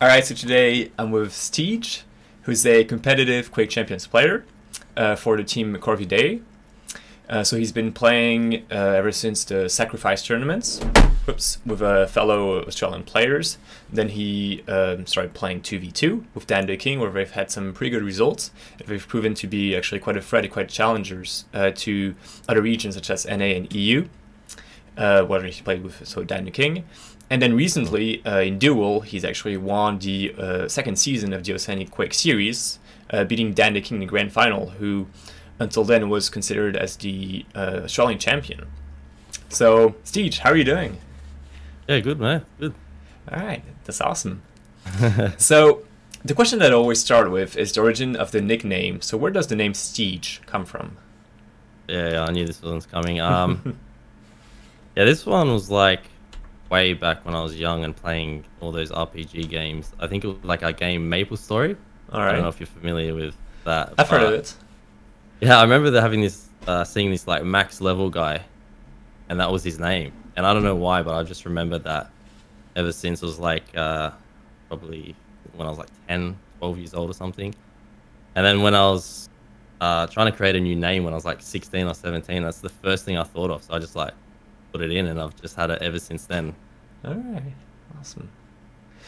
Alright, so today I'm with Steej, who's a competitive Quake Champions player for the team Corvi Day. So he's been playing ever since the Sacrifice tournaments with fellow Australian players. Then he started playing 2v2 with Dandaking, where they've had some pretty good results. They've proven to be actually quite a threat, quite challengers to other regions such as NA and EU, where he played with Dandaking. And then recently, in Duel, he's actually won the second season of the Oceanic Quake series, beating Dandaking in the grand final, who until then was considered as the Australian champion. So, Steej, how are you doing? Yeah, good, man. Good. All right, that's awesome. So, the question that I always start with is the origin of the nickname. So, where does the name Steej come from? Yeah, I knew this one's coming. Yeah, this one was like way back when I was young and playing all those RPG games. I think it was like our game Maple Story. All right. I don't know if you're familiar with that. I've heard of it. Yeah, I remember having this, seeing this like max level guy, and that was his name. And I don't know why, but I just remembered that ever since. It was like probably when I was like 10, 12 years old or something. And then when I was trying to create a new name when I was like 16 or 17, that's the first thing I thought of. So I just like put it in, and I've just had it ever since then. All right, awesome.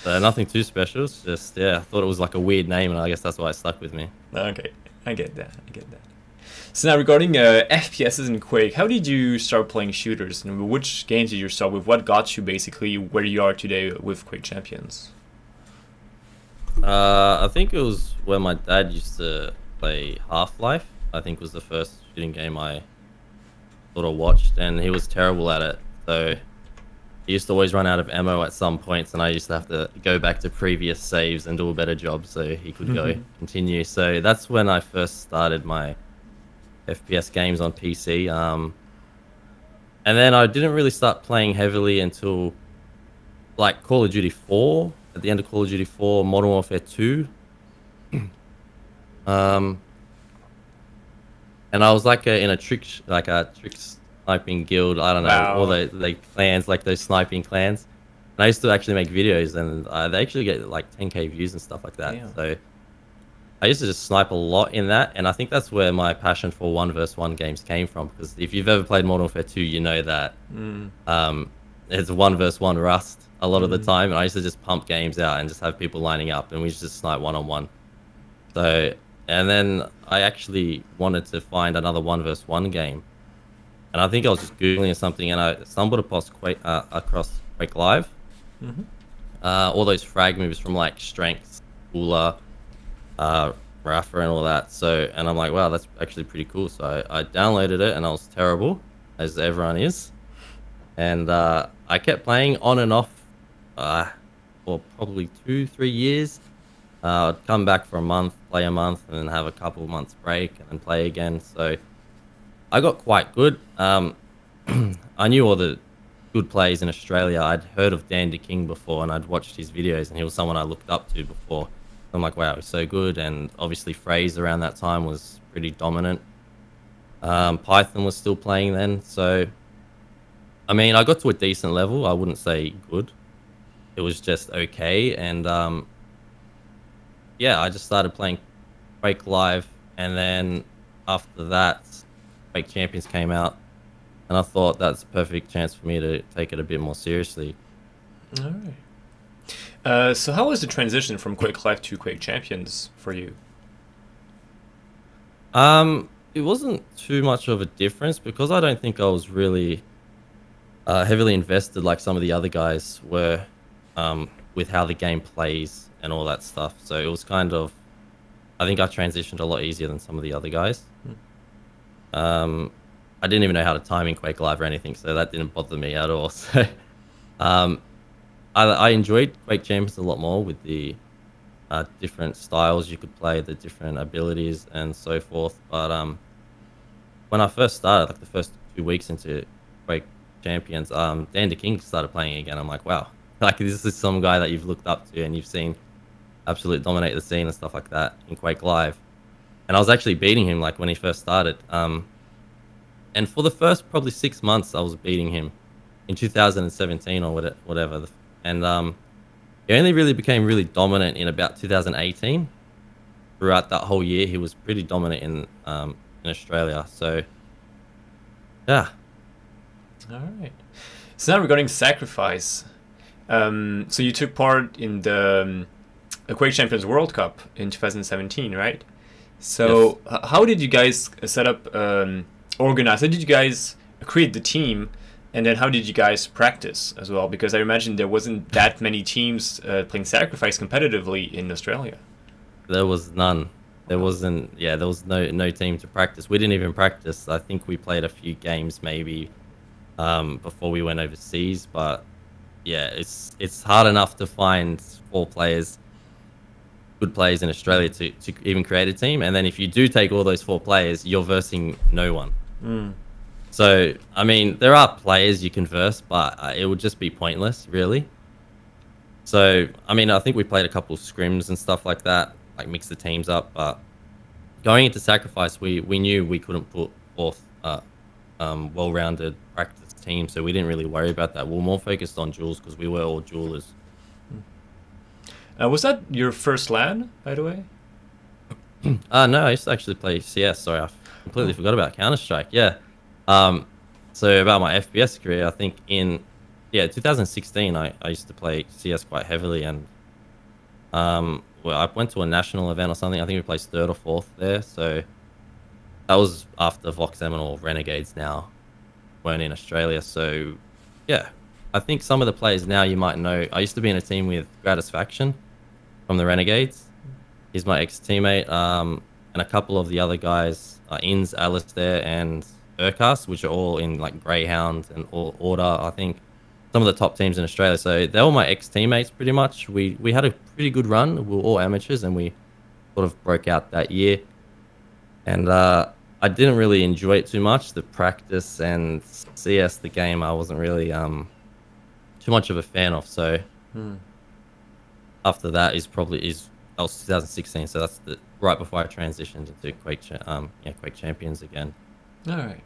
So nothing too special. It's just, yeah, I thought it was like a weird name, and I guess that's why it stuck with me. Okay, I get that. So now regarding FPSs and Quake, how did you start playing shooters, and which games did you start with? What got you basically where you are today with Quake Champions? I think it was when my dad used to play Half-Life. I think was the first shooting game I sort of watched, and he was terrible at it. So he used to always run out of ammo at some points, and I used to have to go back to previous saves and do a better job so he could go continue. So that's when I first started my FPS games on PC. And then I didn't really start playing heavily until like Call of Duty 4. At the end of Call of Duty 4, Modern Warfare 2. And I was like in a trick sniping guild. I don't know, Wow. all the clans, like those sniping clans. And I used to actually make videos, and they actually get like 10k views and stuff like that. Damn. So I used to just snipe a lot in that, and I think that's where my passion for 1v1 games came from. Because if you've ever played Modern Warfare 2, you know that it's 1v1 Rust a lot of the time, and I used to just pump games out and just have people lining up, and we just snipe one-on-one. So, and then I actually wanted to find another 1v1 game, and I think I was just googling something, and I stumbled across Quake Live. All those frag moves from like Strengths, Cooler, Rapha, and all that. So, and I'm like, wow, that's actually pretty cool. So I downloaded it, and I was terrible, as everyone is, and I kept playing on and off for probably 2-3 years. I'd come back for a month, play a month, and then have a couple of months break, and then play again. So I got quite good. I knew all the good players in Australia. I'd heard of Dandaking before, and I'd watched his videos, and he was someone I looked up to before. I'm like, wow, he's so good. And obviously Phrase around that time was pretty dominant. Python was still playing then. So, I mean, I got to a decent level. I wouldn't say good. It was just okay. And yeah, I just started playing Quake Live. And then after that, Quake Champions came out. And I thought that's a perfect chance for me to take it a bit more seriously. All right. So how was the transition from Quake Live to Quake Champions for you? It wasn't too much of a difference because I don't think I was really heavily invested like some of the other guys were with how the game plays and all that stuff. So it was kind of, I think I transitioned a lot easier than some of the other guys. I didn't even know how to time in Quake Live or anything, so that didn't bother me at all. So I enjoyed Quake Champions a lot more with the different styles you could play, the different abilities and so forth. But when I first started, like the first 2 weeks into Quake Champions, Dandaking started playing again. I'm like, wow, like this is some guy that you've looked up to and you've seen absolutely dominate the scene and stuff like that in Quake Live. And I was actually beating him like when he first started. And for the first probably 6 months, I was beating him in 2017 or whatever. And he only really became really dominant in about 2018. Throughout that whole year, he was pretty dominant in Australia. So, yeah. All right. So now regarding sacrifice, so you took part in the Quake Champions World Cup in 2017, right? So Yes. how did you guys set up, organize? How did you guys create the team, and then how did you guys practice as well? Because I imagine there wasn't that many teams playing sacrifice competitively in Australia. There was none. There wasn't. Yeah, there was no team to practice. We didn't even practice. I think we played a few games maybe before we went overseas. But yeah, it's hard enough to find good players in Australia to even create a team. And then if you do take all those 4 players, you're versing no one. So I mean, there are players you can verse, but it would just be pointless, really. So I mean, I think we played a couple of scrims and stuff like that, like mix the teams up. But going into sacrifice, we knew we couldn't put forth well-rounded practice team, so we didn't really worry about that. We were more focused on duels because we were all duelers. Was that your first LAN, by the way? No, I used to actually play CS. Sorry, I completely forgot about Counter-Strike. Yeah. So about my FPS career, I think in 2016, I used to play CS quite heavily, and well, I went to a national event or something. I think we placed 3rd or 4th there. So that was after Voxeminal or Renegades now weren't in Australia. So yeah, I think some of the players now you might know. I used to be in a team with Gratisfaction from the Renegades. He's my ex-teammate. And a couple of the other guys are Inns, Alistair, and Urkas, which are all in like Greyhound and Order, I think. Some of the top teams in Australia. So they were my ex-teammates pretty much. We had a pretty good run. We were all amateurs, and we sort of broke out that year. And I didn't really enjoy it too much. The practice and CS, the game, I wasn't really too much of a fan of. So after that that was 2016. So that's right before I transitioned into Quake Champions again. All right.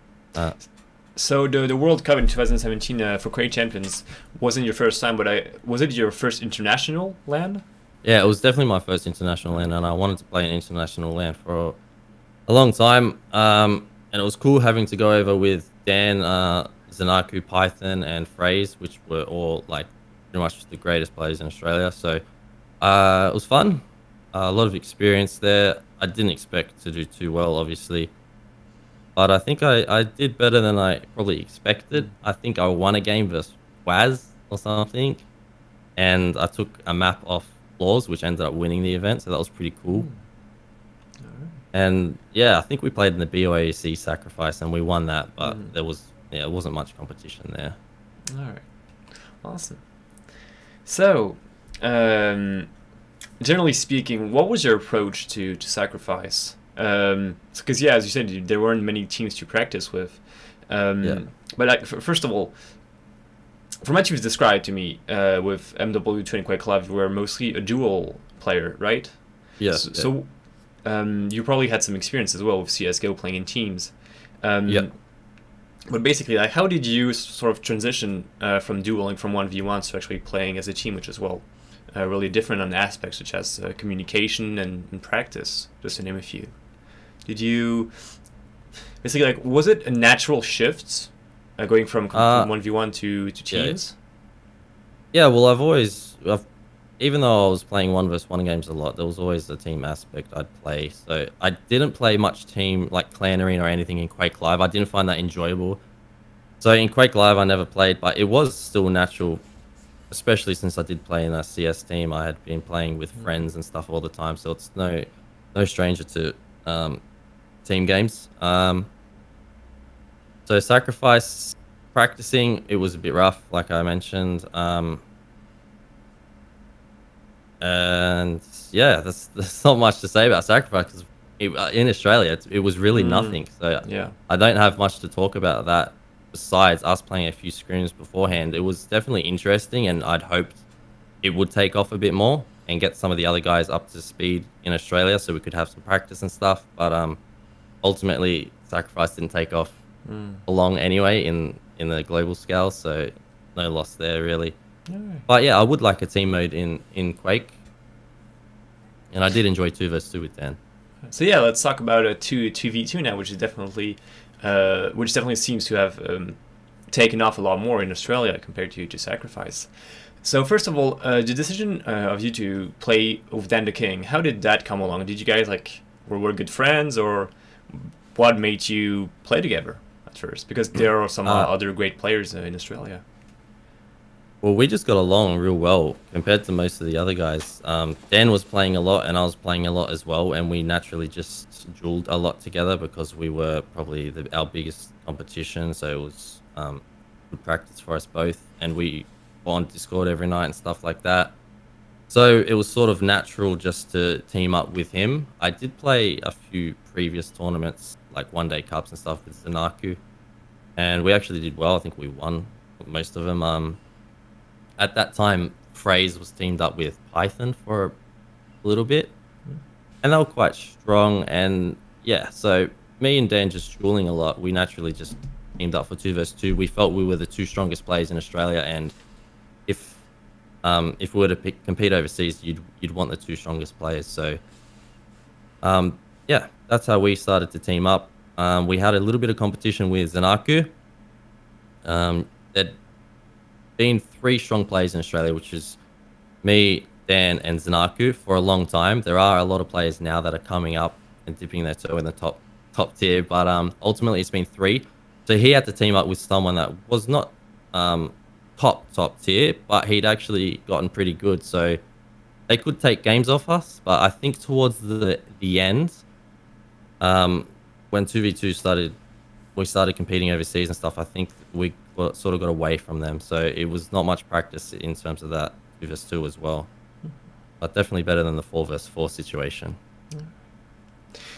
So the World Cup in 2017 for Quake Champions wasn't your first time, but was it your first international LAN? Yeah, it was definitely my first international LAN, and I wanted to play an international LAN for a long time. And it was cool having to go over with Dan, Zanaku, Python, and Phrase, which were all like pretty much the greatest players in Australia. So it was fun, a lot of experience there. I didn't expect to do too well, obviously. But I think I did better than I probably expected. I think I won a game versus Waz or something. And I took a map off Flaws, which ended up winning the event. So that was pretty cool. Right. And yeah, I think we played in the BOAC Sacrifice and we won that. But it wasn't much competition there. All right. Awesome. So, generally speaking, what was your approach to Sacrifice? Because as you said, there weren't many teams to practice with. But like, first of all, from what you've described to me, with MW2 and Quake Live, you were mostly a dual player, right? Yes. So you probably had some experience as well with CS:GO playing in teams. But basically, like, how did you sort of transition from dueling from 1v1 to actually playing as a team, which is really different on aspects such as communication and practice, just to name a few. Did you basically, like, was it a natural shift going from 1v1 to teams? Yeah, well, even though I was playing 1v1 games a lot, there was always a team aspect I'd play. So I didn't play much team, like Clan Arena or anything in Quake Live. I didn't find that enjoyable. So in Quake Live, I never played, but it was still natural, especially since I did play in a CS team. I had been playing with friends and stuff all the time, so it's no stranger to team games. So Sacrifice practicing, it was a bit rough, like I mentioned. And yeah, there's not much to say about Sacrifice because in Australia it was really nothing. So yeah, I don't have much to talk about that besides us playing a few scrims beforehand. It was definitely interesting, and I'd hoped it would take off a bit more and get some of the other guys up to speed in Australia so we could have some practice and stuff. But ultimately, Sacrifice didn't take off along anyway in the global scale, so no loss there really. But yeah, I would like a team mode in Quake, and I did enjoy 2v2 with Dan. So yeah, let's talk about a 2v2 now, which definitely seems to have taken off a lot more in Australia compared to Sacrifice. So first of all, the decision of you to play with Dandaking, how did that come along? Did you guys were good friends, or what made you play together at first? Because there are some other great players in Australia. Well, we just got along real well compared to most of the other guys. Dan was playing a lot and I was playing a lot as well, and we naturally just dueled a lot together because we were probably our biggest competition, so it was good practice for us both, and we were on Discord every night and stuff like that. So it was sort of natural just to team up with him. I did play a few previous tournaments, like one-day cups and stuff with Zanaku, and we actually did well. I think we won most of them. At that time, Phrase was teamed up with Python for a little bit, and they were quite strong. And yeah, so me and Dan just dueling a lot. We naturally just teamed up for 2v2. We felt we were the two strongest players in Australia, and if we were to compete overseas, you'd want the two strongest players. So yeah, that's how we started to team up. We had a little bit of competition with Zanaku. There'd been 3 strong players in Australia, which is me, Dan, and Zanaku for a long time. There are a lot of players now that are coming up and dipping their toe in the top tier, but ultimately it's been 3. So he had to team up with someone that was not top tier, but he'd actually gotten pretty good. So they could take games off us, but I think towards the end, when 2v2 started, we started competing overseas and stuff, I think we sort of got away from them. So it was not much practice in terms of that 2v2 as well. But definitely better than the 4v4 situation.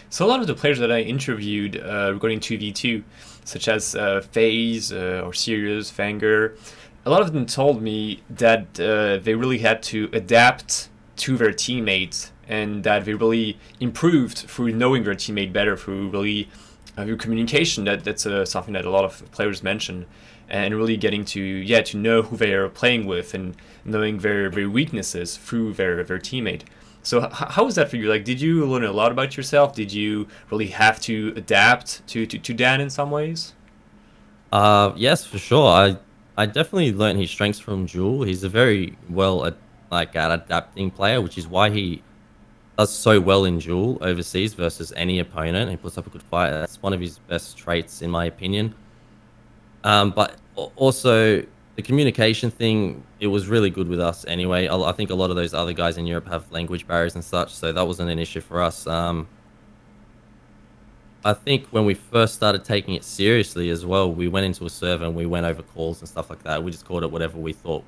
So a lot of the players that I interviewed regarding 2v2, such as FaZe or Sirius, Fanger, a lot of them told me that they really had to adapt to their teammates, and that they really improved through knowing their teammate better, through really through communication. That's something that a lot of players mention, and really getting to know who they are playing with and knowing their weaknesses through their teammate. So how was that for you? Like, did you learn a lot about yourself? Did you really have to adapt to Dan in some ways? Yes, for sure. I definitely learned his strengths from Duel. He's a very well at adapting player, which is why he does so well in Duel overseas versus any opponent. He puts up a good fight. That's one of his best traits, in my opinion. But also the communication thing, it was really good with us anyway. I think a lot of those other guys in Europe have language barriers and such, so that wasn't an issue for us. I think when we first started taking it seriously as well, we went into a server and we went over calls and stuff like that. We just called it whatever we thought.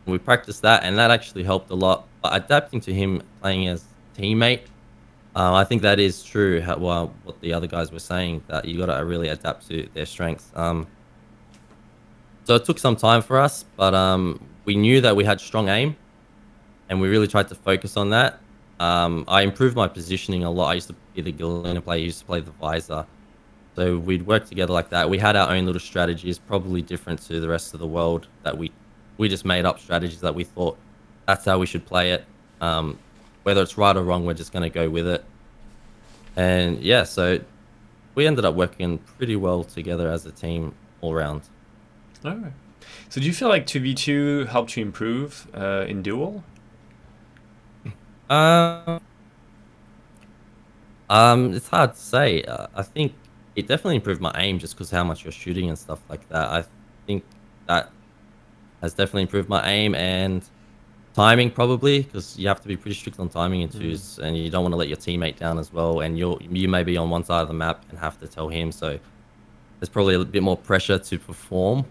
We practiced that, and that actually helped a lot. But adapting to him playing as teammate, I think that is true. What the other guys were saying, that you got to really adapt to their strengths. So it took some time for us, but we knew that we had strong aim, and we really tried to focus on that. I improved my positioning a lot. I used to be the Galena player, he used to play the Visor. So we'd work together like that. We had our own little strategies, probably different to the rest of the world, that we just made up strategies that we thought that's how we should play it. Whether it's right or wrong, we're just going to go with it. And yeah, so we ended up working pretty well together as a team all around. All right. So do you feel like 2v2 helped you improve in Duel? It's hard to say. I think it definitely improved my aim just because how much you're shooting and stuff like that. I think that has definitely improved my aim, and timing probably, because you have to be pretty strict on timing in twos, and you don't want to let your teammate down as well. And you may be on one side of the map and have to tell him, so there's probably a bit more pressure to perform,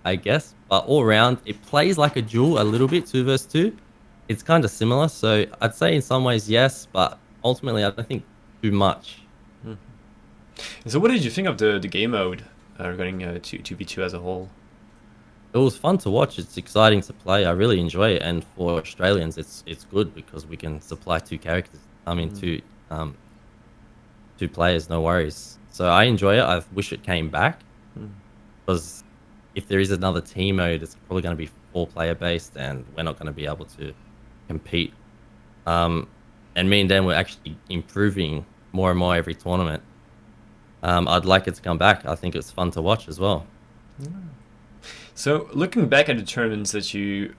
I guess. But all around, it plays like a duel a little bit, 2 versus 2. It's kind of similar, so I'd say in some ways yes, but ultimately I don't think too much. So what did you think of the game mode regarding 2v2 as a whole? It was fun to watch. It's exciting to play. I really enjoy it, and for Australians, it's good because we can supply 2 characters. I mean, two players, no worries. So I enjoy it. I wish it came back, because if there is another team mode, it's probably going to be 4-player based, and we're not going to be able to compete. And me and Dan were actually improving more and more every tournament. I'd like it to come back. I think it's fun to watch as well. So looking back at the tournaments that you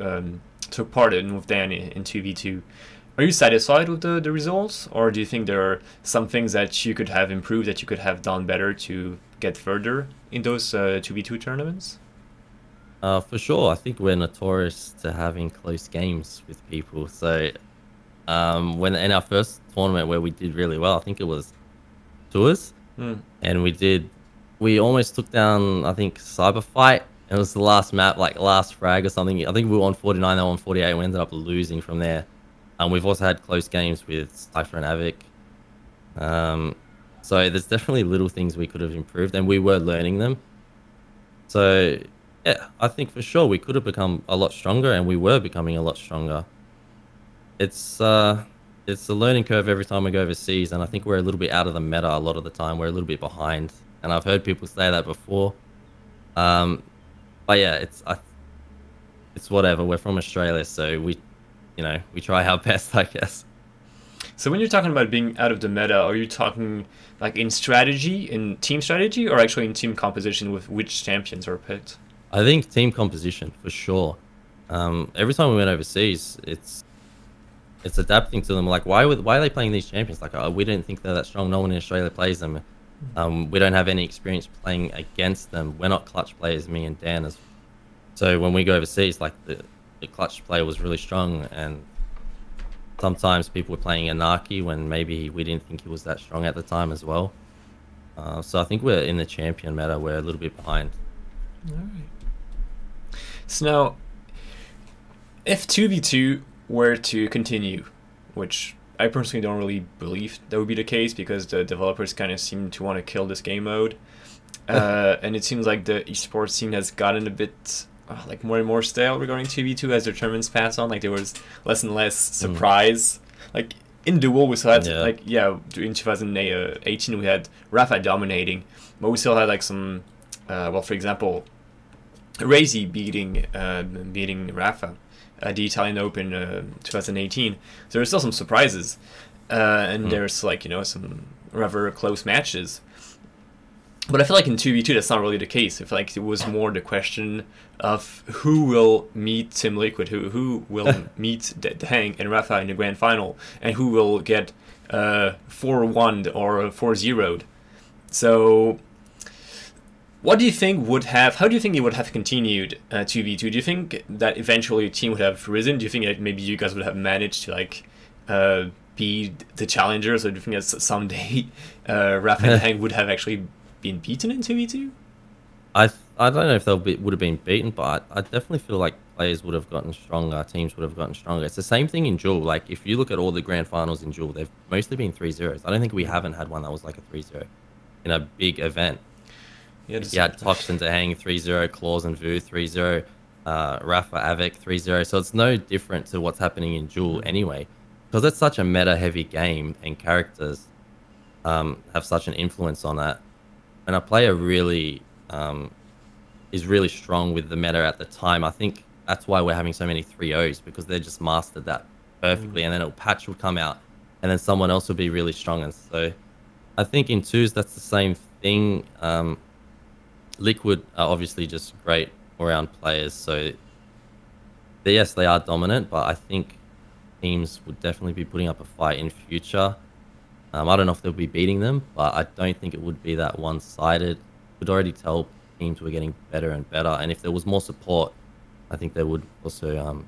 took part in with Dan in 2v2, are you satisfied with the results, or do you think there are some things that you could have improved, that you could have done better to get further in those 2v2 tournaments? For sure. I think we're notorious to having close games with people. So when in our first tournament where we did really well, I think it was Tours, and we almost took down, I think, Cyber Fight. It was the last map, like last frag or something. I think we were on 49, they were on 48. We ended up losing from there. We've also had close games with Cypher and Avic. So there's definitely little things we could have improved, and we were learning them. So yeah, I think for sure we could have become a lot stronger, and we were becoming a lot stronger. It's a learning curve every time we go overseas, and I think we're a little bit out of the meta a lot of the time. We're a little bit behind, and I've heard people say that before. But yeah, it's whatever. We're from Australia, so we try our best, I guess. So when you're talking about being out of the meta, are you talking like in strategy, in team strategy, or actually in team composition with which champions are picked? I think team composition for sure. Every time we went overseas, it's adapting to them. Like, why are they playing these champions? Like, we don't think they're that strong. No one in Australia plays them. We don't have any experience playing against them. We're not clutch players, me and Dan. So when we go overseas, like the clutch player was really strong, and sometimes people were playing Anarchy when maybe we didn't think he was that strong at the time as well. So I think we're in the champion meta. We're a little bit behind. All right. So now, if 2v2 were to continue, which I personally don't really believe that would be the case, because the developers kind of seem to want to kill this game mode, and it seems like the esports scene has gotten a bit like more and more stale regarding 2v2 as the tournaments pass on. Like, there was less and less surprise. Like in Duel, we still had in 2018 we had Rapha dominating, but we still had like some well, for example, Razy beating Rapha at the Italian Open 2018. So there's still some surprises, and there's like, some rather close matches. But I feel like in 2v2 that's not really the case. I feel like it was more the question of who will meet Team Liquid, who will meet Hang and Rapha in the grand final, and who will get 4-1'd or 4-0'd. So what do you think how do you think it would have continued 2v2? Do you think that eventually a team would have risen? Do you think that maybe you guys would have managed to like be the challengers, or do you think that someday Rapha and Hang would have actually been beaten in 2v2? I don't know if they would have been beaten, but I definitely feel like players would have gotten stronger, teams would have gotten stronger. It's the same thing in Duel. Like, if you look at all the grand finals in Duel, they've mostly been 3-0s. I don't think we haven't had one that was like a 3-0 in a big event. Yeah, you had Toxin to Hang 3-0, Claws and Vu 3-0, Rapha Avic 3-0. So it's no different to what's happening in Duel anyway, because it's such a meta-heavy game and characters have such an influence on that. And a player really is really strong with the meta at the time. I think that's why we're having so many 3-0s, because they just mastered that perfectly, and then a patch would come out, and then someone else would be really strong. And so I think in 2s that's the same thing. Liquid are obviously just great all-round players, so yes, they are dominant, but I think teams would definitely be putting up a fight in future. I don't know if they'll be beating them, but I don't think it would be that one-sided. We'd already tell teams were getting better and better, and if there was more support, I think there would also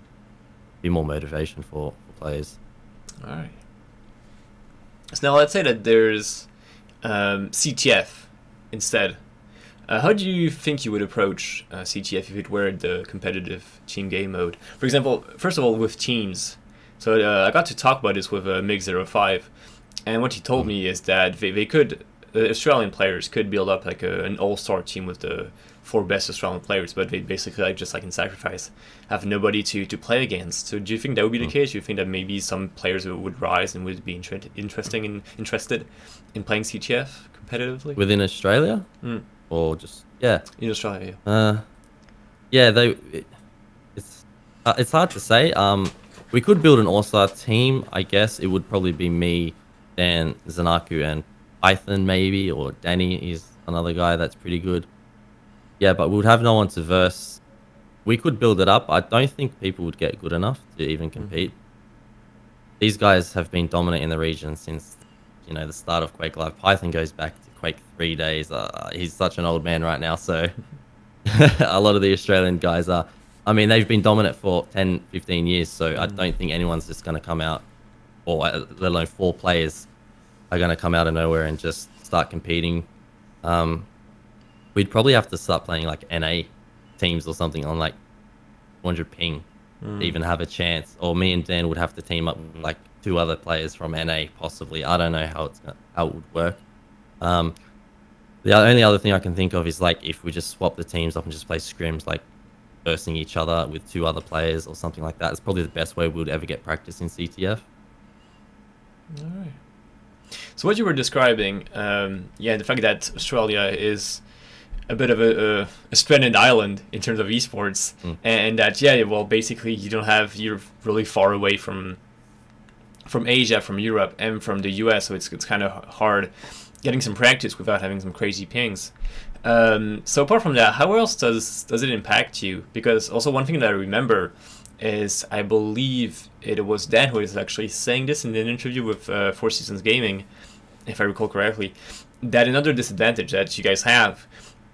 be more motivation for players. All right. So now let's say that there's CTF instead. How do you think you would approach CTF if it were the competitive team game mode? For example, first of all, with teams. So I got to talk about this with Mig05, and what he told me is that they could, Australian players could build up like an all-star team with the 4 best Australian players, but they basically, like, just like in Sacrifice, have nobody to play against. So do you think that would be the case? Do you think that maybe some players would rise and would be interested in playing CTF competitively? Within Australia? Or just, yeah. In Australia, yeah. Yeah, it's It's hard to say. We could build an all-star team. I guess it would probably be me, Dan, Zanaku, and Python maybe, or Danny is another guy that's pretty good. Yeah, but we would have no one to verse. We could build it up. I don't think people would get good enough to even compete. These guys have been dominant in the region since, you know, the start of Quake Live. Python goes back to Quake 3 days. He's such an old man right now, so a lot of the Australian guys are. I mean, they've been dominant for 10, 15 years, so I don't think anyone's just going to come out, or let alone 4 players are going to come out of nowhere and just start competing. We'd probably have to start playing like NA teams or something on like 200 ping to even have a chance. Or me and Dan would have to team up with like 2 other players from NA possibly. I don't know how it would work. The only other thing I can think of is like if we just swap the teams up and just play scrims, like versing each other with 2 other players or something like that. It's probably the best way we would ever get practice in CTF. All right. So what you were describing, yeah, the fact that Australia is a bit of a stranded island in terms of esports, and that, yeah, well, basically you're really far away from Asia, from Europe, and from the US, so it's kind of hard getting some practice without having some crazy pings. So apart from that, how else does it impact you? Because also one thing that I remember is, I believe it was Dan who was actually saying this in an interview with 4 Seasons Gaming, if I recall correctly, that another disadvantage that you guys have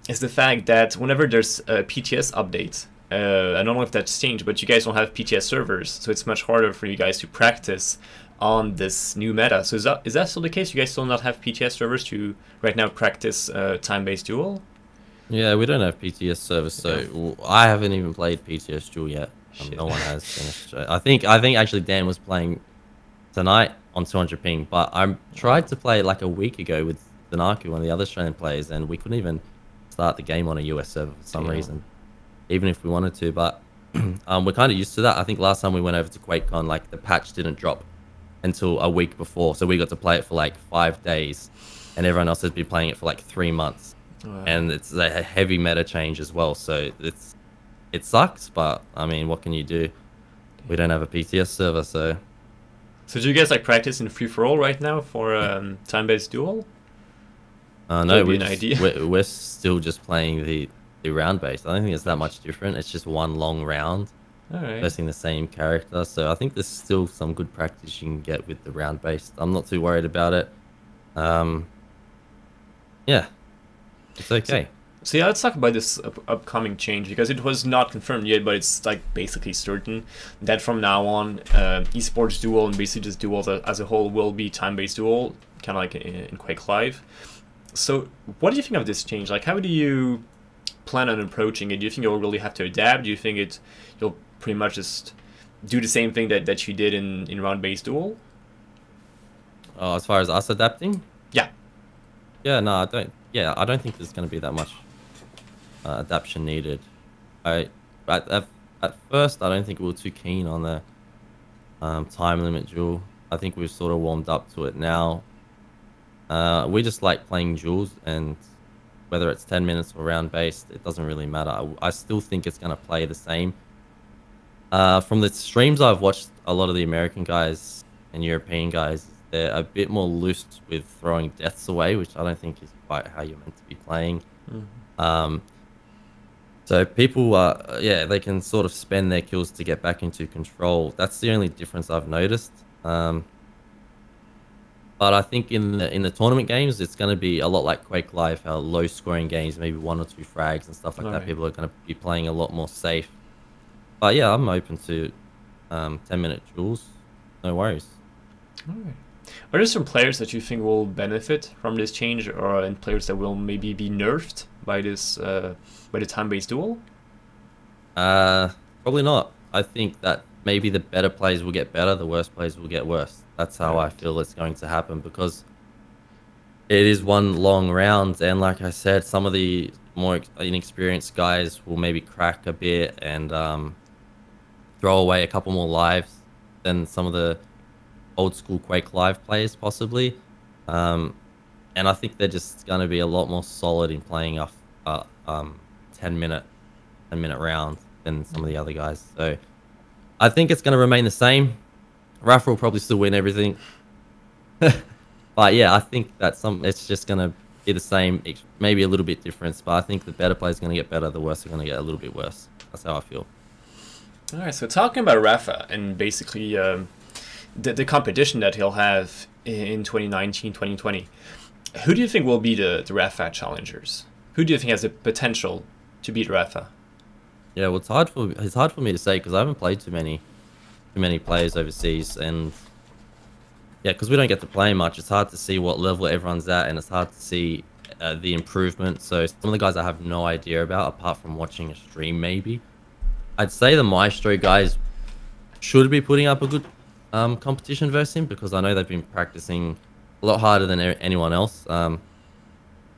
is the fact that whenever there's a PTS update, I don't know if that's changed, but you guys don't have PTS servers, so it's much harder for you guys to practice on this new meta. So is that still the case? You guys still not have PTS servers to right now practice time-based Duel? Yeah, we don't have PTS servers, so I haven't even played PTS Duel yet. No one has finished. I think actually Dan was playing tonight on 200 ping, but I tried to play like a week ago with Dandaking, one of the other Australian players, and we couldn't even start the game on a US server for some reason, even if we wanted to. But we're kind of used to that. I think last time we went over to QuakeCon, like the patch didn't drop until a week before, so we got to play it for like 5 days, and everyone else has been playing it for like 3 months. Wow. And it's a heavy meta change as well, so it sucks, but I mean, what can you do? We don't have a PTS server, so. So do you guys like practice in free-for-all right now for time-based Duel? No, we're still just playing the round-based. I don't think it's that much different. It's just one long round, versing the same character. So I think there's still some good practice you can get with the round-based. I'm not too worried about it. Yeah, it's okay. So yeah, let's talk about this upcoming change, because it was not confirmed yet, but it's like basically certain that from now on, esports Duel and basically just Duel as a whole will be time-based Duel, kind of like in Quake Live. So what do you think of this change? Like, how do you plan on approaching it? Do you think you'll really have to adapt? Do you think you'll pretty much just do the same thing that you did in round-based Duel? As far as us adapting? Yeah. Yeah, no, I don't. Yeah, I don't think there's going to be that much adaptation needed. At first, I don't think we were too keen on the time limit duel. I think we've sort of warmed up to it now. We just like playing duels, and whether it's 10 minutes or round based, it doesn't really matter. I still think it's going to play the same. From the streams I've watched, a lot of the American guys and European guys, they're a bit more loose with throwing deaths away, which I don't think is quite how you're meant to be playing. So people, yeah, they can sort of spend their kills to get back into control. That's the only difference I've noticed. But I think in the tournament games, it's going to be a lot like Quake Live, how low scoring games, maybe 1 or 2 frags and stuff like that. People are going to be playing a lot more safe. But yeah, I'm open to 10-minute duels. No worries. Are there some players that you think will benefit from this change, or and players that will maybe be nerfed by this by the time-based Duel? Probably not. I think that maybe the better players will get better, the worst players will get worse. That's how I feel it's going to happen, because it is one long round, and like I said, some of the more inexperienced guys will maybe crack a bit and throw away a couple more lives than some of the old school Quake Live players possibly. And I think they're just going to be a lot more solid in playing a 10-minute round than some of the other guys. So I think it's going to remain the same. Rapha will probably still win everything. But yeah, I think that it's just going to be the same, maybe a little bit different. But I think the better players are going to get better, the worse are going to get a little bit worse. That's how I feel. All right, so talking about Rapha and basically the competition that he'll have in 2019, 2020, who do you think will be the Rapha challengers? Who do you think has the potential to beat Rapha? Yeah, well, it's hard for me to say because I haven't played too many players overseas, and yeah, because we don't get to play much, it's hard to see what level everyone's at, and it's hard to see the improvement. So some of the guys I have no idea about, apart from watching a stream maybe. I'd say the Maestro guys should be putting up a good competition versus him, because I know they've been practicing a lot harder than anyone else. Some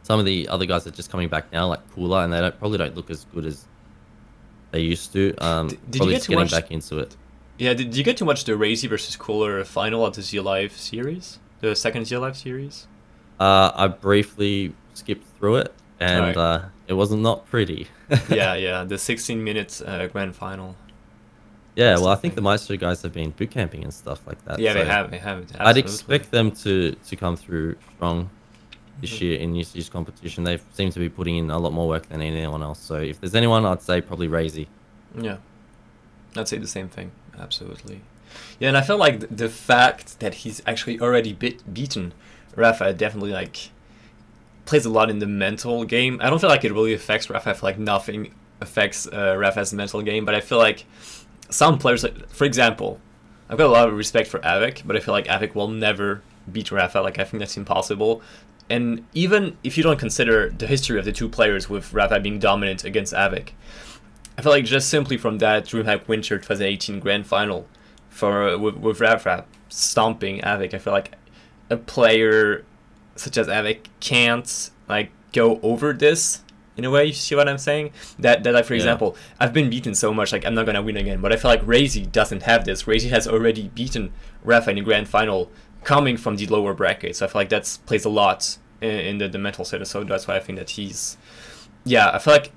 of the other guys are just coming back now, like Cooler, and they probably don't look as good as they used to. Did probably you get just to getting watch back into it. Yeah, did you get to watch the Razy versus Cooler final of the Z Live series? The second Z Live series? I briefly skipped through it, and it was not pretty. yeah, the 16 minutes grand final. Yeah, well, I think the Maestro guys have been boot camping and stuff like that. Yeah, so they have. Absolutely. I'd expect them to come through strong this year in this year's competition. They seem to be putting in a lot more work than anyone else. So if there's anyone, I'd say probably Razy. Yeah, I'd say the same thing. Absolutely. Yeah, and I feel like the fact that he's actually already beaten Rapha definitely like plays a lot in the mental game. I don't feel like it really affects Rapha. I feel like nothing affects Rapha's mental game, but I feel like some players, like, for example, I've got a lot of respect for Avik, but I feel like Avik will never beat Rapha. Like, I think that's impossible. And even if you don't consider the history of the two players with Rapha being dominant against Avik, I feel like just simply from that DreamHack Winter 2018 Grand Final with Rapha stomping Avik, I feel like a player such as Avik can't like go over this in a way. You see what I'm saying? That like, for example, I've been beaten so much, like I'm not gonna win again. But I feel like Razy doesn't have this. Razy has already beaten Rapha in the Grand Final, coming from the lower bracket. So I feel like that plays a lot in the mental side. So that's why I think that he's, yeah, I feel like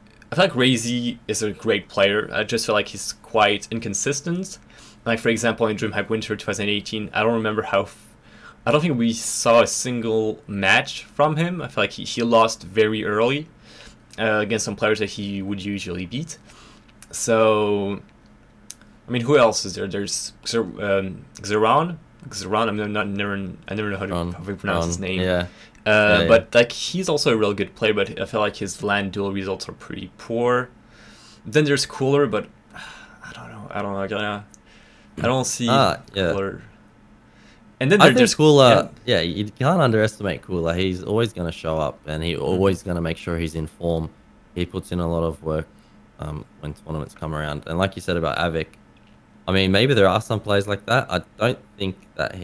Razy is a great player. I just feel like he's quite inconsistent. Like, for example, in DreamHack Winter 2018, I don't think we saw a single match from him. I feel like he lost very early against some players that he would usually beat. So, I mean, who else is there? There's Xeron. I never know how to pronounce his name. Yeah. But like, he's also a real good player, but I feel like his land duel results are pretty poor. Then there's Cooler, but I don't know. I don't see Cooler. And then there's Cooler. Yeah, you can't underestimate Cooler. He's always going to show up, and he's always going to make sure he's in form. He puts in a lot of work when tournaments come around. And like you said about Avik, I mean, maybe there are some players like that. I don't think that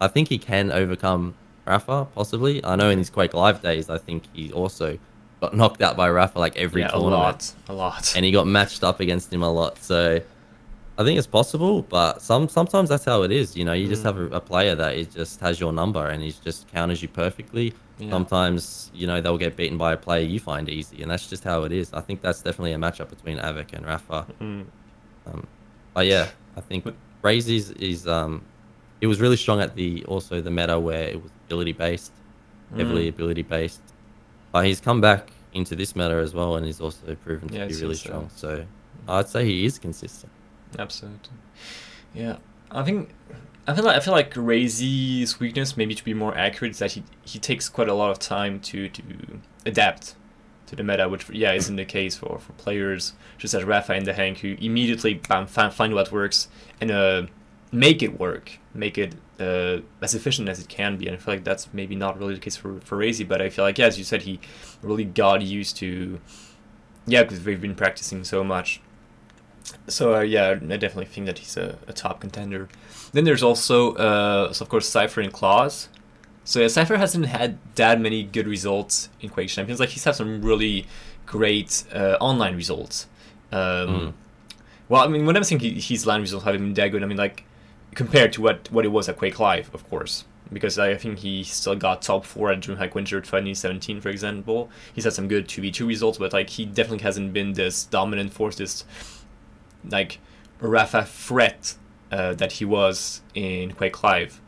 I think he can overcome Rapha, possibly. I know in his Quake Live days, I think he also got knocked out by Rapha like every tournament. A lot. And he got matched up against him a lot. So I think it's possible, but sometimes that's how it is. You know, you just have a player that it just has your number and he just counters you perfectly. Yeah. Sometimes, you know, they'll get beaten by a player you find easy, and that's just how it is. I think that's definitely a matchup between Avik and Rapha. But yeah, I think Razy's is it was really strong at the meta where it was ability based, heavily ability based. But he's come back into this meta as well, and he's also proven to be really strong. So I'd say he is consistent. Absolutely. Yeah, I feel like Razy's weakness, maybe to be more accurate, is that he takes quite a lot of time to adapt to the meta, which isn't the case for players just as Rapha and the Hank, who immediately find what works and make it work, make it as efficient as it can be. And I feel like that's maybe not really the case for Razy, but I feel like, as you said, he really got used to, because we've been practicing so much. So I definitely think that he's a top contender. Then there's also, of course, Cypher and Claws. So yeah, Cypher hasn't had that many good results in Quake Champions. Like, he's had some really great online results. Well, I mean, when I'm saying his LAN results haven't been that good, I mean, like, compared to what it was at Quake Live, of course. Because I think he still got top 4 at DreamHack Winter 2017, for example. He's had some good 2v2 results, but like, he definitely hasn't been this dominant force, this like Rapha threat that he was in Quake Live.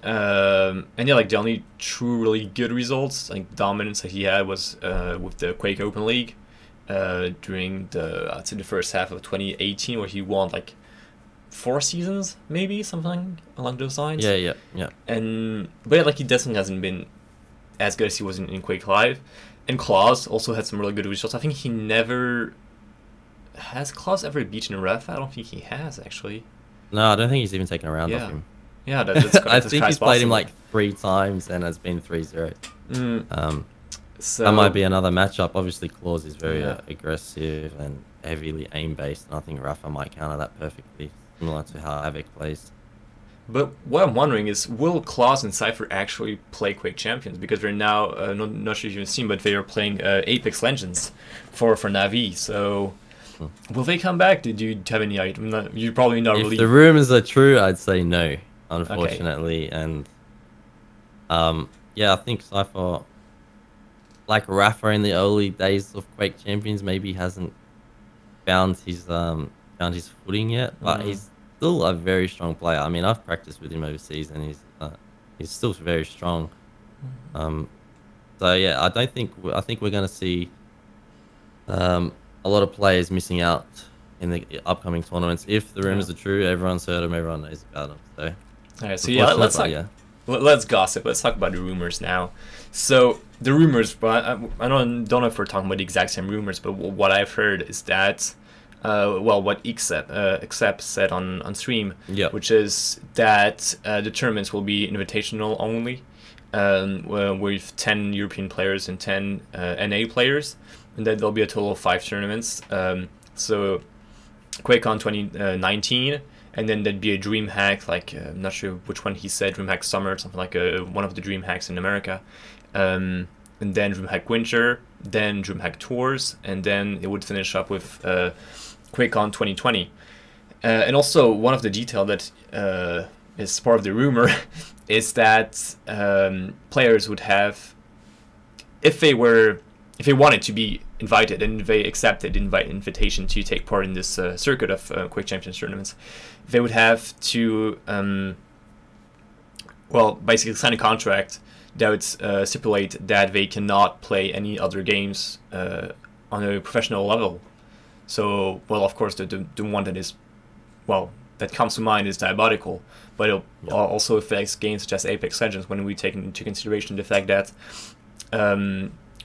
And yeah, like the only true really good results, like dominance that he had was with the Quake Open League during I'd say the first half of 2018, where he won like 4 seasons, maybe something along those lines. Yeah. But yeah, like he definitely hasn't been as good as he was in Quake Live. And Claus also had some really good results. I think he never has Claus ever beaten Rapha. I don't think he has actually. No, I don't think he's even taken a round off him. Yeah, that's I think he's played him like 3 times and has been 3-0. So that might be another matchup. Obviously, Claus is very aggressive and heavily aim-based, and I think Rapha might counter that perfectly, similar to how Havoc plays. But what I'm wondering is, will Claus and Cypher actually play Quake Champions? Because they're now, not sure if you've seen, but they are playing Apex Legends for Navi, so... Will they come back? Did you have any idea? You probably not really... If the rumors are true, I'd say no, unfortunately. Okay. And yeah, I think Cypher, like Rapha in the early days of Quake Champions, maybe hasn't found his footing yet, but he's still a very strong player. I mean, I've practiced with him overseas, and he's still very strong. So yeah, I think we're going to see a lot of players missing out in the upcoming tournaments. If the rumors are true, everyone's heard them, everyone knows about them. So, all right, so yeah, let's gossip. Let's talk about the rumors now. So the rumors, but I don't know if we're talking about the exact same rumors, but what I've heard is that, well, what Except said on stream, which is that the tournaments will be invitational only, with 10 European players and 10 NA players. And then there'll be a total of 5 tournaments. So QuakeCon 2019, and then there'd be a DreamHack, like I'm not sure which one he said, DreamHack Summer, or something like one of the DreamHacks in America. And then DreamHack Winter, then DreamHack Tours, and then it would finish up with QuakeCon 2020. And also, one of the details that is part of the rumor is that players would have, if they wanted to be invited and they accepted invitation to take part in this circuit of Quake Champions tournaments, they would have to, well, basically sign a contract that would stipulate that they cannot play any other games on a professional level. So, well, of course, the one that is, well, that comes to mind is Diabotical, but it also affects games such as Apex Legends when we take into consideration the fact that,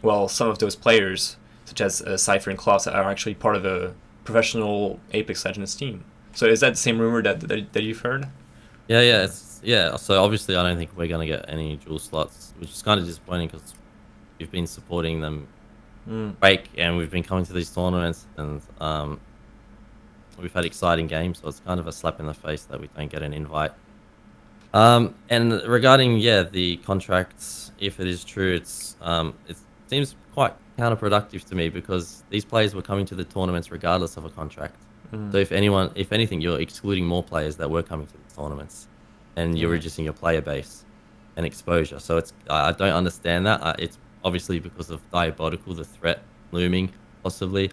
well, some of those players, such as Cypher and Claus, are actually part of a professional Apex Legends team. So is that the same rumor that you've heard? Yeah. So obviously, I don't think we're going to get any dual slots, which is kind of disappointing because we've been supporting them, Quake, and we've been coming to these tournaments, and we've had exciting games. So it's kind of a slap in the face that we don't get an invite. And regarding the contracts, if it is true, it seems quite counterproductive to me because these players were coming to the tournaments regardless of a contract. So if anything, you're excluding more players that were coming to the tournaments, and you're reducing your player base and exposure. So I don't understand that. It's obviously because of Diabotical, the threat looming, possibly.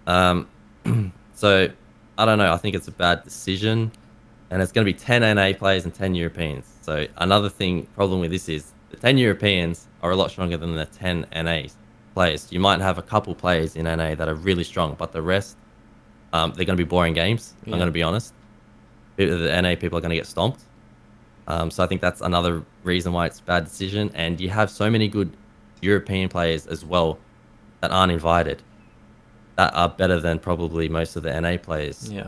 So I don't know. I think it's a bad decision, and it's going to be 10 NA players and 10 Europeans. So another problem with this is the 10 Europeans are a lot stronger than the 10 NA players. You might have a couple players in NA that are really strong, but the rest, they're going to be boring games. I'm going to be honest. The NA people are going to get stomped. So I think that's another reason why it's a bad decision. And you have so many good European players as well that aren't invited, that are better than probably most of the NA players. Yeah.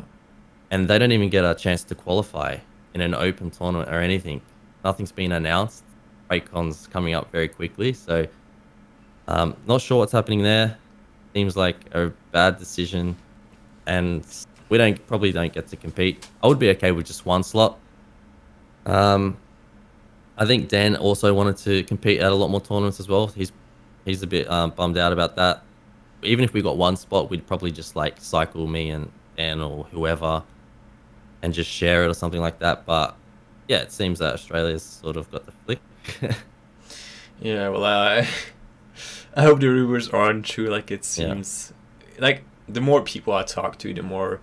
And they don't even get a chance to qualify in an open tournament or anything. Nothing's been announced. QuakeCon's coming up very quickly, so not sure what's happening there. Seems like a bad decision, and we probably don't get to compete. I would be okay with just 1 slot. I think Dan also wanted to compete at a lot more tournaments as well. He's a bit bummed out about that. Even if we got 1 spot, we'd probably just like cycle me and Dan or whoever and just share it or something like that. But yeah, it seems that Australia's sort of got the flick. Yeah, well, I hope the rumors aren't true. Like, it seems like the more people I talk to, the more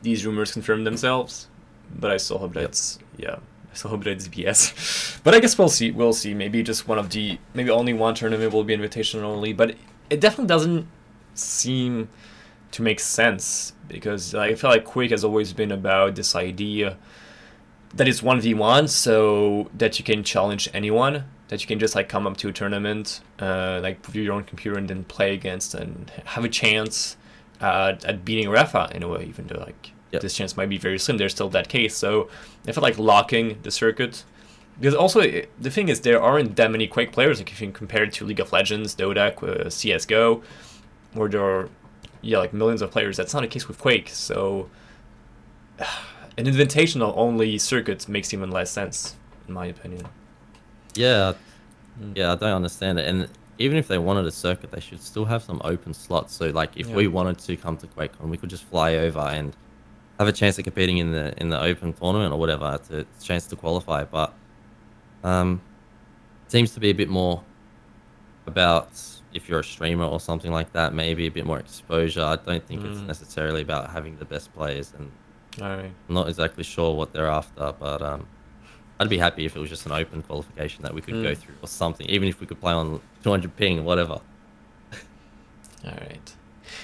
these rumors confirm themselves, but I still hope that it's I still hope that it's BS. But I guess we'll see. We'll see. Maybe just maybe only one tournament will be invitational only. But it definitely doesn't seem to make sense, because I feel like Quake has always been about this idea that it's 1v1, so that you can challenge anyone, that you can just like come up to a tournament, like put your own computer and then play against and have a chance at beating Rapha in a way, even though like this chance might be very slim. There's still that case. So I feel like locking the circuit, because also the thing is there aren't that many Quake players. Like if you compare it to League of Legends, Dota, CS:GO, where there are like millions of players. That's not the case with Quake. So an invitational only circuit makes even less sense, in my opinion. Yeah, I don't understand it. And even if they wanted a circuit, they should still have some open slots. So like if we wanted to come to QuakeCon, we could just fly over and have a chance at competing in the open tournament or whatever, to chance to qualify. But it seems to be a bit more about, if you're a streamer or something like that, maybe a bit more exposure. I don't think it's necessarily about having the best players, and I'm not exactly sure what they're after, but I'd be happy if it was just an open qualification that we could go through or something, even if we could play on 200 ping or whatever. Alright.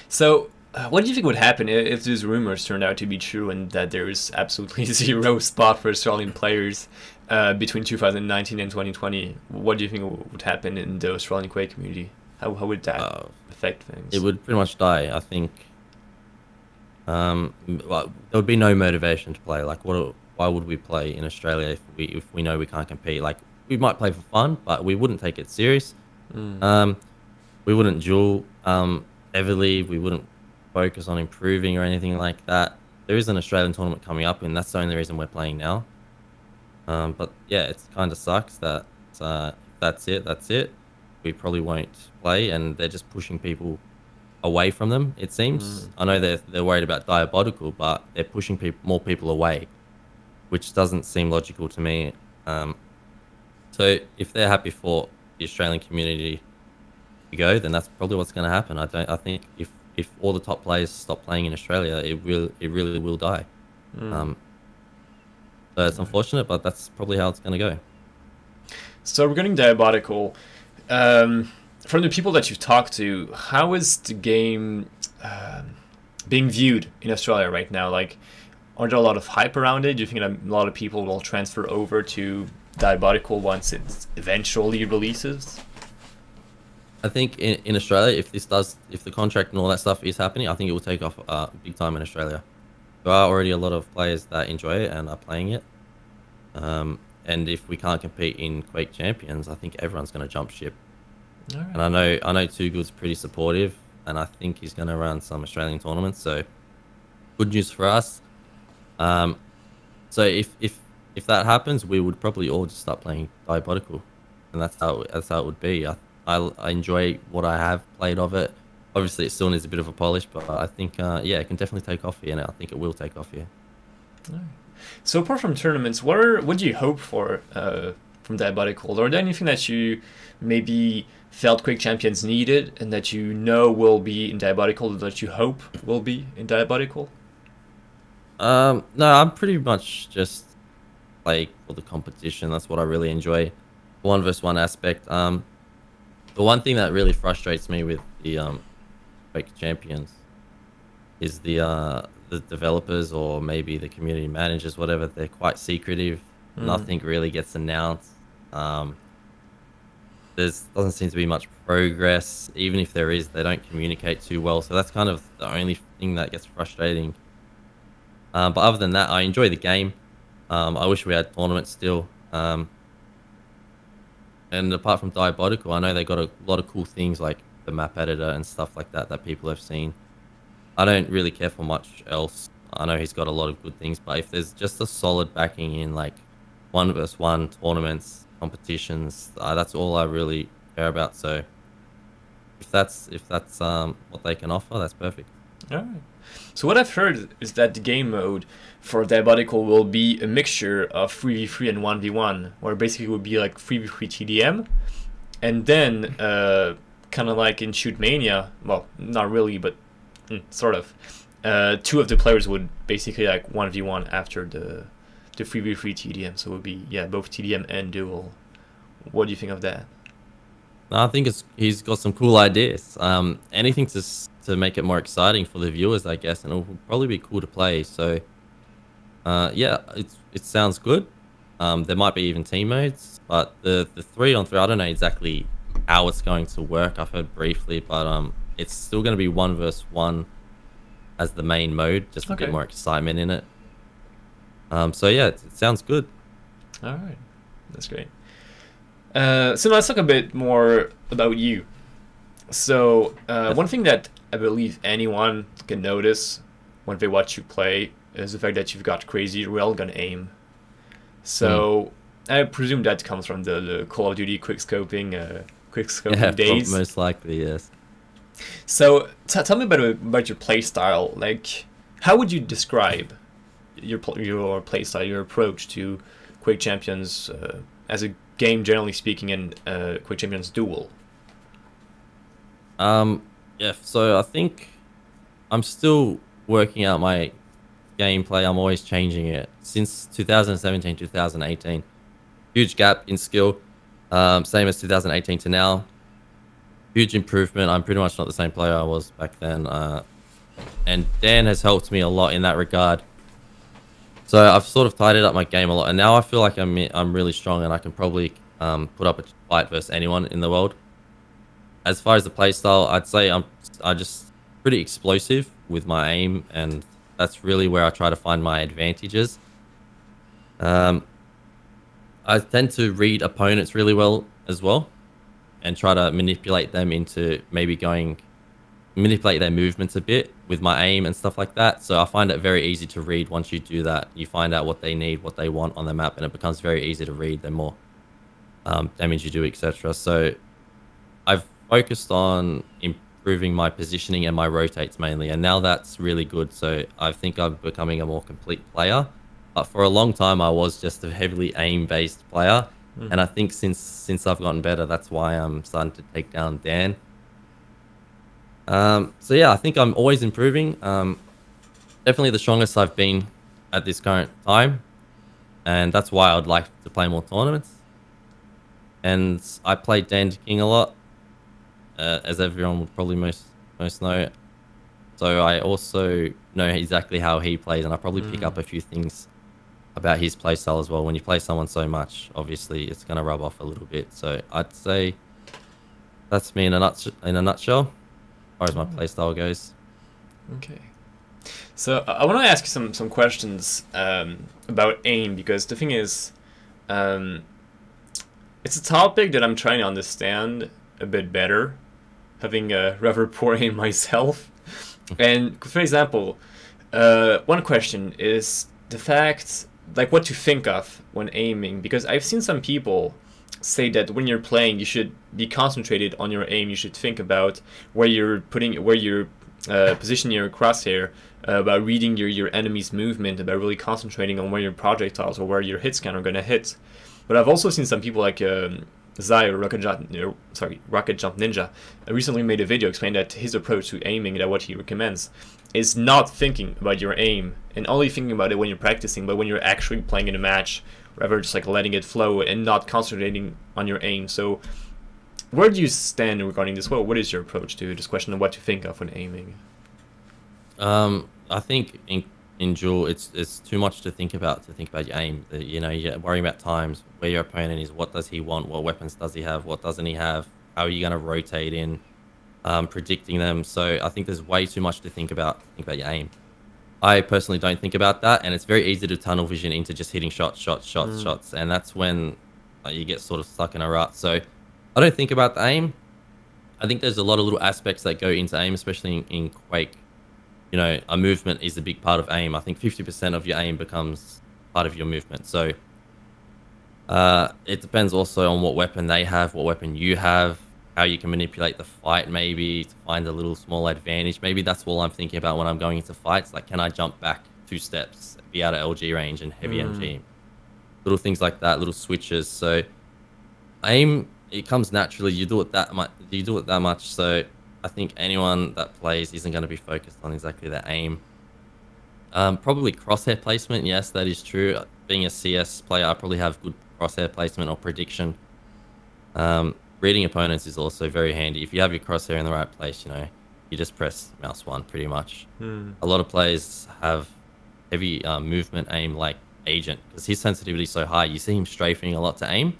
So, what do you think would happen if these rumors turned out to be true and that there's absolutely zero spot for Australian players between 2019 and 2020? What do you think would happen in the Australian Quake community? How would that affect things? It would pretty much die, I think. Well, there would be no motivation to play. Like, why would we play in Australia if we know we can't compete? Like, we might play for fun, but we wouldn't take it serious. We wouldn't duel heavily. We wouldn't focus on improving or anything like that. There is an Australian tournament coming up, and that's the only reason we're playing now. But yeah, it kind of sucks that that's it. We probably won't play, and they're just pushing people away from them, it seems. I know they're worried about Diabotical, but they're pushing more people away, which doesn't seem logical to me. So if they're happy for the Australian community to go, then that's probably what's going to happen. I think if all the top players stop playing in Australia, it really will die. So it's unfortunate, but that's probably how it's going to go. So regarding Diabotical, from the people that you've talked to, how is the game being viewed in Australia right now? Like, are there a lot of hype around it? Do you think that a lot of people will transfer over to Diabotical once it eventually releases? I think in Australia, if the contract and all that stuff is happening, I think it will take off big time in Australia. There are already a lot of players that enjoy it and are playing it. And if we can't compete in Quake Champions, I think everyone's going to jump ship. Right. And I know Too Good's pretty supportive, and I think he's going to run some Australian tournaments. So good news for us. So if that happens, we would probably all just start playing Diabotical, and that's how it would be. I enjoy what I have played of it. Obviously, it still needs a bit of a polish, but I think yeah, it can definitely take off here, and I think it will take off here. Right. So apart from tournaments, what do you hope for from Diabotical? Or anything that you maybe felt Quake Champions needed and that you know will be in Diabotical, or that you hope will be in Diabotical? No, I'm pretty much just play for the competition. That's what I really enjoy. 1v1 aspect. The one thing that really frustrates me with the Quake Champions is the developers, or maybe the community managers, whatever. They're quite secretive. Nothing really gets announced. There doesn't seem to be much progress. Even if there is, they don't communicate too well. So that's kind of the only thing that gets frustrating. But other than that, I enjoy the game. I wish we had tournaments still. And apart from Diabotical, I know they got a lot of cool things like the map editor and stuff like that that people have seen. I don't really care for much else. I know he's got a lot of good things, but if there's just a solid backing in like 1v1 tournaments, competitions, that's all I really care about. So if that's what they can offer, that's perfect. All right. So what I've heard is that the game mode for Diabotical will be a mixture of 3v3 and 1v1, where basically it would be like 3v3 TDM, and then kind of like in Shoot Mania, well, not really, but sort of, two of the players would basically like 1v1 after the 3v3 TDM. So it would be both TDM and Duel. What do you think of that? I think he's got some cool ideas. Anything to make it more exciting for the viewers, I guess, and it'll probably be cool to play. So yeah, it sounds good. There might be even team modes, but the 3-on-3, I don't know exactly how it's going to work. I've heard briefly, but it's still going to be 1 versus 1 as the main mode, just a bit more excitement in it. So yeah, it sounds good. All right, that's great. So let's talk a bit more about you. So one thing that I believe anyone can notice when they watch you play is the fact that you've got crazy railgun aim. So I presume that comes from the Call of Duty quickscoping days. Most likely, yes. So tell me about your play style. Like, how would you describe your play style, your approach to Quake Champions as a game, generally speaking, and Quake Champions Duel? Yeah, so I think I'm still working out my gameplay. I'm always changing it. Since 2017, 2018, huge gap in skill. Same as 2018 to now. Huge improvement. I'm pretty much not the same player I was back then. And Dan has helped me a lot in that regard. So I've sort of tidied up my game a lot, and now I feel like I'm really strong, and I can probably put up a fight versus anyone in the world. As far as the playstyle, I'd say I'm just pretty explosive with my aim, and that's really where I try to find my advantages. I tend to read opponents really well as well, and try to manipulate them into manipulate their movements a bit with my aim and stuff like that. So I find it very easy to read. Once you do that, you find out what they need, what they want on the map, and it becomes very easy to read the more damage you do, etc. So I've focused on improving my positioning and my rotates mainly, and now that's really good. So I think I'm becoming a more complete player. But for a long time, I was just a heavily aim-based player, and I think since I've gotten better, that's why I'm starting to take down Dan. So yeah, I think I'm always improving. Definitely the strongest I've been at this current time, and that's why I'd like to play more tournaments. And I play Dandaking a lot, as everyone would probably most know. So I also know exactly how he plays, and I probably pick up a few things about his playstyle as well. When you play someone so much, obviously it's going to rub off a little bit. So I'd say that's me in a nutshell, as far as my playstyle goes. Okay. So I want to ask you some questions about aim, because the thing is, it's a topic that I'm trying to understand a bit better, having a rather poor aim myself. And for example, one question is the fact, like, what to think of when aiming, because I've seen some people say that when you're playing, you should be concentrated on your aim. You should think about where you're positioning your crosshair, about reading your enemy's movement, about really concentrating on where your projectiles or where your hit scan are going to hit. But I've also seen some people like Zai or Rocket Jump Ninja recently made a video explaining that his approach to aiming, that what he recommends is not thinking about your aim and only thinking about it when you're practicing, but when you're actually playing in a match, rather just like letting it flow and not concentrating on your aim. So where do you stand regarding this? Well, what is your approach to this question of what to think of when aiming? I think in Duel, it's too much to think about your aim. You know, you're worrying about times, where your opponent is, what does he want, what weapons does he have, what doesn't he have, how are you going to rotate in, predicting them. So I think there's way too much to think about your aim. I personally don't think about that, and it's very easy to tunnel vision into just hitting shots, and that's when you get sort of stuck in a rut. So I don't think about the aim. I think there's a lot of little aspects that go into aim, especially in Quake. You know, a movement is a big part of aim. I think 50% of your aim becomes part of your movement. So it depends also on what weapon they have, what weapon you have, how you can manipulate the fight maybe to find a little small advantage. Maybe that's all I'm thinking about when I'm going into fights. Like, can I jump back 2 steps, be out of LG range and heavy MG? Little things like that, little switches. So aim, it comes naturally. You do it that much. So I think anyone that plays isn't going to be focused on exactly their aim. Probably crosshair placement. Yes, that is true. Being a CS player, I probably have good crosshair placement or prediction. Reading opponents is also very handy. If you have your crosshair in the right place, you know, you just press mouse 1 pretty much. A lot of players have heavy movement aim like Agent because his sensitivity is so high. You see him strafing a lot to aim.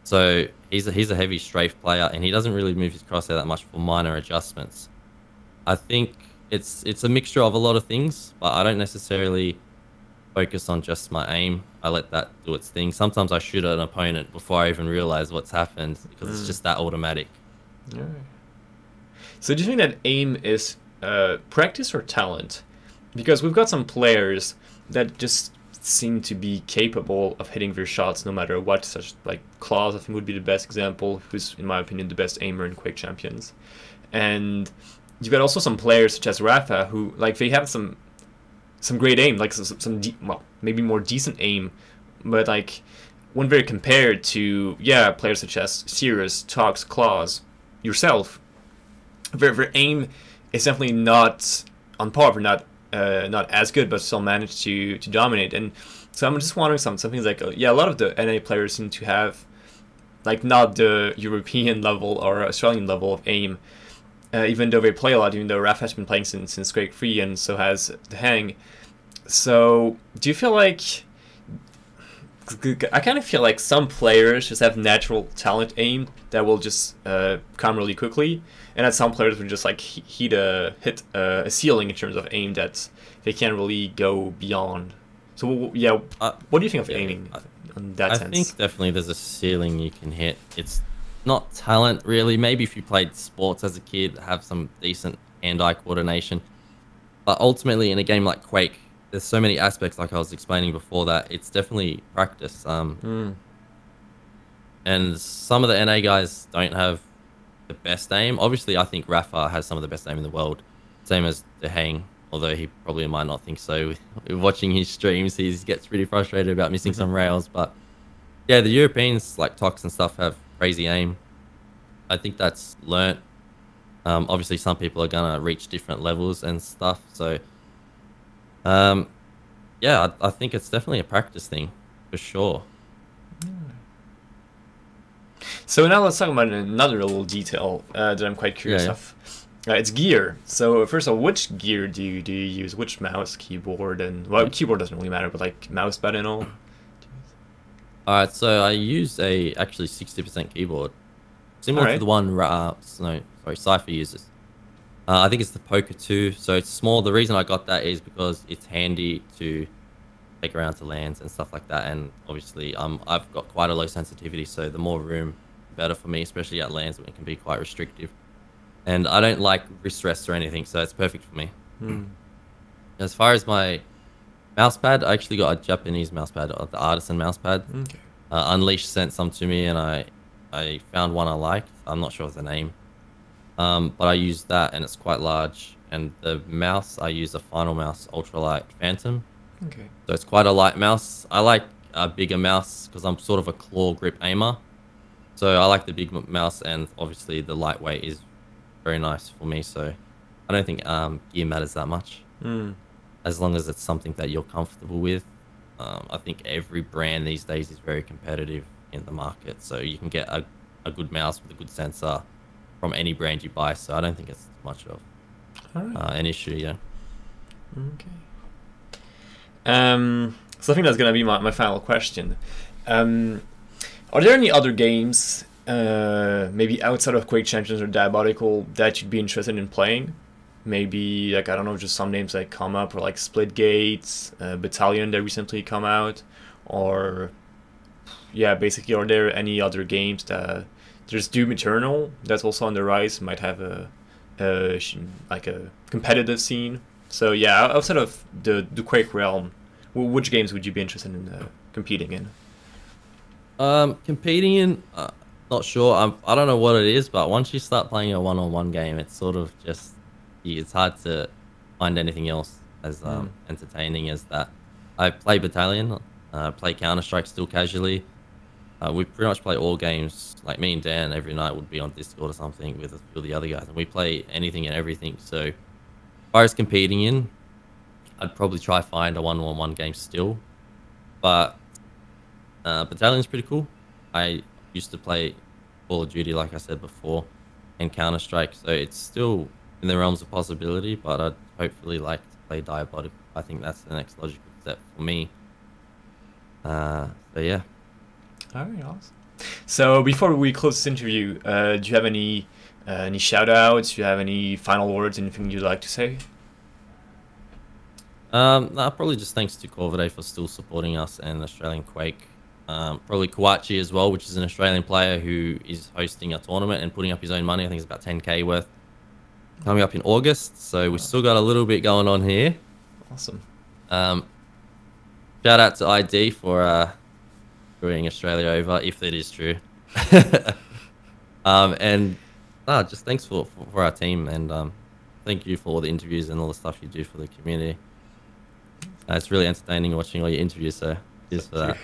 So he's a heavy strafe player, and he doesn't really move his crosshair that much for minor adjustments. I think it's a mixture of a lot of things, but I don't necessarily focus on just my aim. I let that do its thing. Sometimes I shoot at an opponent before I even realize what's happened because it's just that automatic. Yeah. So do you think that aim is practice or talent? Because we've got some players that just seem to be capable of hitting their shots no matter what, such like Claus, I think, would be the best example, who's, in my opinion, the best aimer in Quake Champions. And you've got also some players such as Rapha who, like, they have some great aim, like well, maybe more decent aim, but like when they're compared to players such as Sirius, Tox, Claus, yourself, their aim is definitely not on par. They're not as good, but still manage to dominate. And so I'm just wondering some things like a lot of the NA players seem to have like not the European level or Australian level of aim. Even though they play a lot, even though Rapha has been playing since Quake 3 and so has the Hang. So, do you feel like... I kind of feel like some players just have natural talent aim that will just come really quickly, and that some players will just like hit a ceiling in terms of aim that they can't really go beyond. So, yeah, what do you think of aiming in that sense? I think definitely there's a ceiling you can hit. It's not talent really. Maybe if you played sports as a kid, have some decent hand-eye coordination. But ultimately, in a game like Quake, there's so many aspects, like I was explaining before, that it's definitely practice. And some of the NA guys don't have the best aim. Obviously, I think Rapha has some of the best aim in the world. Same as the Hang, although he probably might not think so. Watching his streams, he gets pretty frustrated about missing some rails. But yeah, the Europeans, like Tox and stuff, have crazy aim. I think that's learnt. Obviously, some people are gonna reach different levels and stuff. So, yeah, I think it's definitely a practice thing for sure. So now let's talk about another little detail that I'm quite curious of. It's gear. So first of all, which gear do you use? Which mouse, keyboard, and well, keyboard doesn't really matter, but like mouse pad and all. Alright, so I use actually 60% keyboard, similar to the one Cypher uses. I think it's the Poker 2, so it's small. The reason I got that is because it's handy to take around to lands and stuff like that, and obviously I've got quite a low sensitivity, so the more room, the better for me, especially at lands when it can be quite restrictive. And I don't like wrist rests or anything, so it's perfect for me. As far as my mousepad, I actually got a Japanese mousepad, the Artisan mousepad. Unleash sent some to me, and I found one I liked. I'm not sure of the name. But I use that, and it's quite large. And the mouse, I use a Final Mouse Ultralight Phantom. So it's quite a light mouse. I like a bigger mouse because I'm sort of a claw grip aimer. So I like the big mouse, and obviously the lightweight is very nice for me. So I don't think gear matters that much. As long as it's something that you're comfortable with. I think every brand these days is very competitive in the market. So you can get a good mouse with a good sensor from any brand you buy, so I don't think it's much of an issue. So I think that's gonna be my final question. Are there any other games, maybe outside of Quake Champions or Diabotical, that you'd be interested in playing? Maybe, like, I don't know, just some names that come up, or like Splitgate, Battalion that recently come out, or basically, are there any other games that... There's Doom Eternal that's also on the rise, might have a competitive scene. So yeah, outside of the Quake realm, which games would you be interested in competing in? Competing in, not sure. I don't know what it is, but once you start playing a one-on-one game, it's sort of just, it's hard to find anything else as entertaining as that. I play Battalion, play Counter-Strike still casually. We pretty much play all games. Like me and Dan every night would be on Discord or something with a few of the other guys, and we play anything and everything. So as far as competing in, I'd probably try find a 1-on-1 game still. But Battalion's pretty cool. I used to play Call of Duty, like I said before, and Counter-Strike, so it's still in the realms of possibility, but I'd hopefully like to play Diabotical. I think that's the next logical step for me. So yeah. Alright, awesome. So before we close this interview, do you have any shout outs? Do you have any final words, anything you'd like to say? No, probably just thanks to Corvidae for still supporting us and Australian Quake. Probably Kawachi as well, which is an Australian player who is hosting a tournament and putting up his own money. I think it's about 10k worth. Coming up in August, so we still got a little bit going on here. Awesome. Shout out to ID for screwing Australia over, if it is true. And just thanks for our team, and thank you for all the interviews and all the stuff you do for the community. It's really entertaining watching all your interviews, so cheers for that.